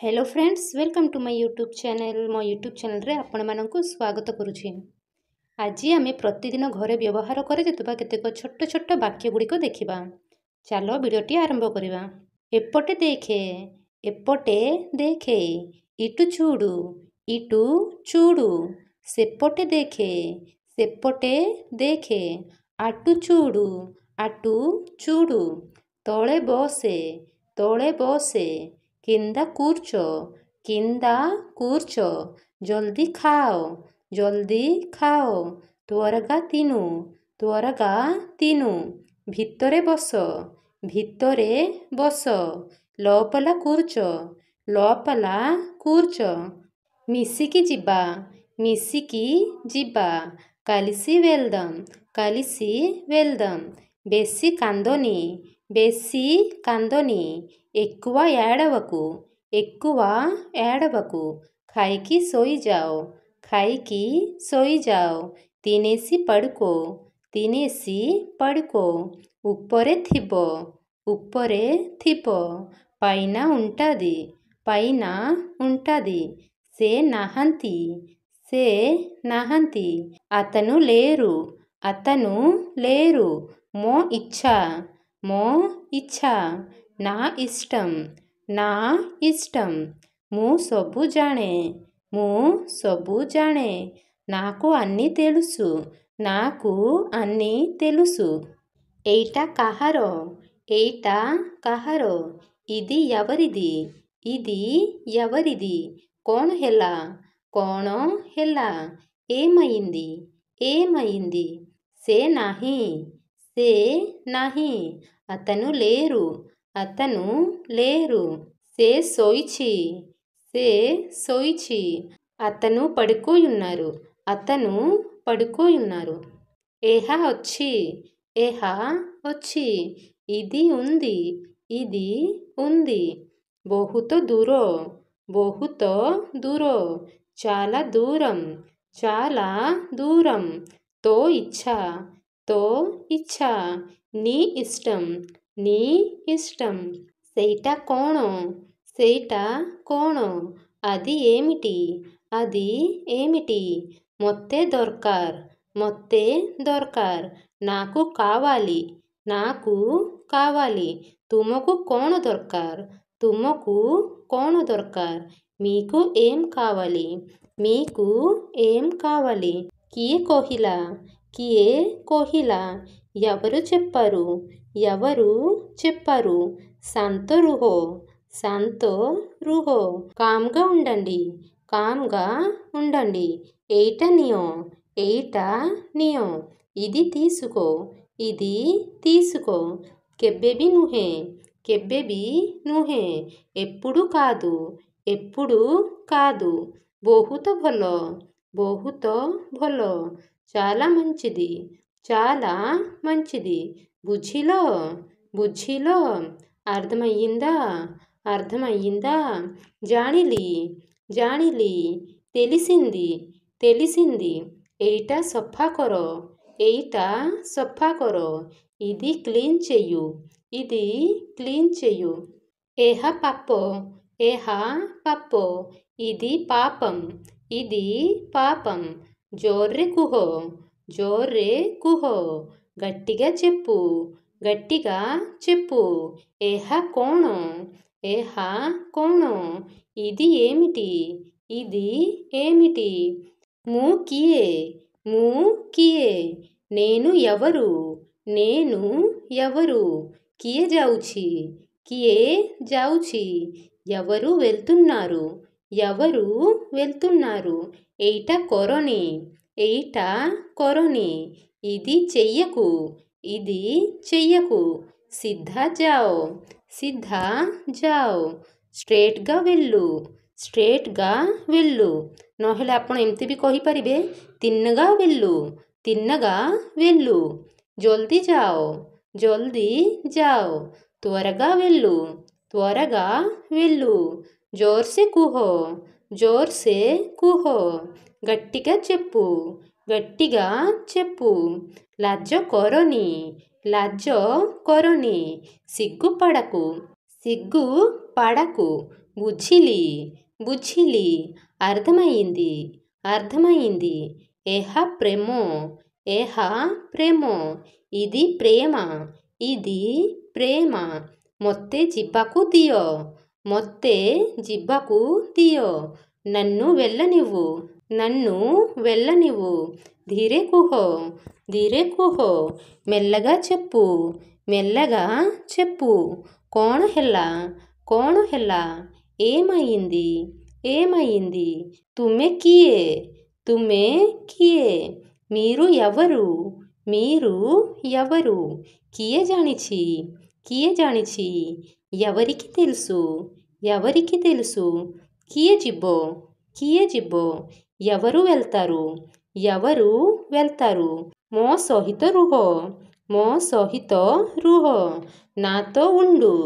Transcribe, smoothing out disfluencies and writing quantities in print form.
Hello friends, welcome to my YouTube channel. मो YouTube channel रे आपण मानकु स्वागत करुछि। आज आमे प्रतिदिन घरे व्यवहार करे जेतबा केतेक छोट छोट वाक्य गुड़िक देखिबा। चलो वीडियोटी आरंभ करिबा। एपटे देखे, एपटे देखे, इटु चूडू, इटु चूडू। सेपटे देखे, सेपटे देखे, आटु चूडू, आटु चूडू। तळे बसे, तळे बसे, किंदा कूर्चो, किंदा कूर्चो। जल्दी खाओ, जल्दी खाओ। त्वरगा तिनु, त्वरगा तिनु। भितरे बस, भितरे बस। लोपला कूर्चो, लोपला कूर्चो। मिसिकी जिबा, मिसिकी जिबा। कालिसी वेलदम, कालिसी वेलदम। बेसी कांदोनी, बेसी कांदोनी। ఎక్కువ ఏడవకు, ఎక్కువ ఏడవకు। ଖାଇକି ଶୋଇଯାଅ, ଖାଇକି ଶୋଇଯାଅ। తినేసి పడుకో, తినేసి పడుకో। ଉପରେ ଥିବ, ଉପରେ ଥିବ। పైన ఉంటది, పైన ఉంటది। ସେ ନାହାନ୍ତି, ସେ ନାହାନ୍ତି। అతను లేరు, అతను లేరు। ମୋ ଇଚ୍ଛା, ମୋ ଇଚ୍ଛା। నా ఇష్టం, నా ఇష్టం। ମୁଁ ସବୁ ଜାଣେ, ମୁଁ ସବୁ ଜାଣେ। నాకు అన్నీ తెలుసు, నాకు అన్నీ తెలుసు। ଏଇଟା କାହାର, ଏଇଟା କାହାର। ఇది ఎవరిది, ఇది ఎవరిది। କ'ଣ ହେଲା, କ'ଣ ହେଲା। ఏమైంది, ఏమైంది। ସେ ନାହିଁ, ସେ ନାହିଁ। అతను లేరు, అతను లేరు। ସେ ଶୋଇଛି, ସେ ଶୋଇଛି। అతను పడుకోయున్నారు, అతను పడుకోయున్నారు। ଏହା ଅଛି, ଏହା ଅଛି। ఇది ఉంది, ఇది ఉంది। ବହୁତ దూర, ବହୁତ దూర। చాలా దూరం, చాలా దూరం। తో ఇచ్ఛా, తో ఇచ్ఛా। నీ ఇష్టం, నీ ఇష్టం। ସେଇଟା କ'ଣ, ସେଇଟା କ'ଣ। అది ఏమిటి, అది ఏమిటి। ମୋତେ ଦରକାର, ମୋତେ ଦରକାର। నాకు కావాలి, నాకు కావాలి। ତୁମକୁ କ'ଣ ଦରକାର, ତୁମକୁ କ'ଣ ଦରକାର। మీకు ఏం కావాలి, మీకు ఏం కావాలి। କିଏ କହିଲା, କିଏ କହିଲା। ఎవరు చెప్పారు, ఎవరు చెప్పారు। శాంత రుహ, శాంత రుహ। కామ్గా ఉండండి, కామ్గా ఉండండి। ଏଇଟା ନିଅ, ଏଇଟା ନିଅ। ఇది తీసుకో, ఇది తీసుకో। କେବେ ବି ନୁହେଁ, କେବେ ବି ନୁହେଁ। ఎప్పుడు కాదు, ఎప్పుడు కాదు। ବହୁତ ଭଲ, ବହୁତ ଭଲ। చాలా మంచిది, చాలా మంచిది। బుଝిలో, బుझిలో। అర్థమయ్యిందా, అర్థమయ్యిందా। జాణిలి, జాణిలి। తెలిసింది, తెలిసింది। ଏଇଟା ସଫା କର, ଏଇଟା ସଫା କର। ఇది క్లీన్ చెయ్యు, ఇది క్లీన్ చెయ్యు। ଏହା ପାପ, ଏହା ପାପ। ఇది పాపం, ఇది పాపం। జోర్రే కుహ, జోర్రే కుహ। గట్టిగా చెప్పు, గట్టిగా చెప్పు। ଏହା କ'ଣ, ଏହା କ'ଣ। ఇది ఏమిటి, ఇది ఏమిటి। ମୁଁ କିଏ, ମୁଁ କିଏ। నేను ఎవరు, నేను ఎవరు। କିଏ ଯାଉଛି, କିଏ ଯାଉଛି। ఎవరు వెళ్తున్నారు, ఎవరు వెళ్తున్నారు। ଏଇଟା କରନି, ଏଇଟା କରନି। ఇది చెయ్యకు, ఇది చెయ్యకు। ସିଧା ଯାଅ, ସିଧା ଯାଅ। ଷ୍ଟ୍ରେଟ୍గా వెళ్ళు, ଷ୍ଟ୍ରେଟ୍గా వెళ్ళు। ନହେଲେ ଆପଣ ଏମିତି ବି କହିପାରିବେ ତିନ୍ନଗା వెళ్ళు, తిన్నగా వెళ్ళు। ଜଲ୍ଦି ଯାଅ, ଜଲ୍ଦି ଯାଅ। త్వరగా వెళ్ళు, త్వరగా వెళ్ళు। జోర్సే కుహ, జోర్సే కుహ। గట్టిగా చెప్పు, గట్టిగా చెప్పు। ଲାଜ କରନି, ଲାଜ କରନି। సిగ్గుపడకు, సిగ్గు పడకు। ବୁଝିଲି ବୁଝିଲି అర్థమైంది అర్థమైంది ଏହା ପ୍ରେମ ଏହା ପ୍ରେମ ఇది ప్రేమ ఇది ప్రేమ ମୋତେ ଯିବାକୁ ଦିଅ ମୋତେ ଯିବାକୁ ଦିଅ నన్ను వెళ్ళనివ్వు నన్ను వెళ్ళనివ్వు ధీరే కుహ మెల్లగా చెప్పు మెల్లగా చెప్పు କଣ ହେଲା ఏమైంది ఏమైంది ତୁମେ କିଏ మీరు ఎవరు କିଏ ଜାଣିଛି ఎవరికి తెలుసు କିଏ ଯିବ ఎవరు వెళ్తారు ମୋ ସହିତ ରୁହ నాతో ఉండు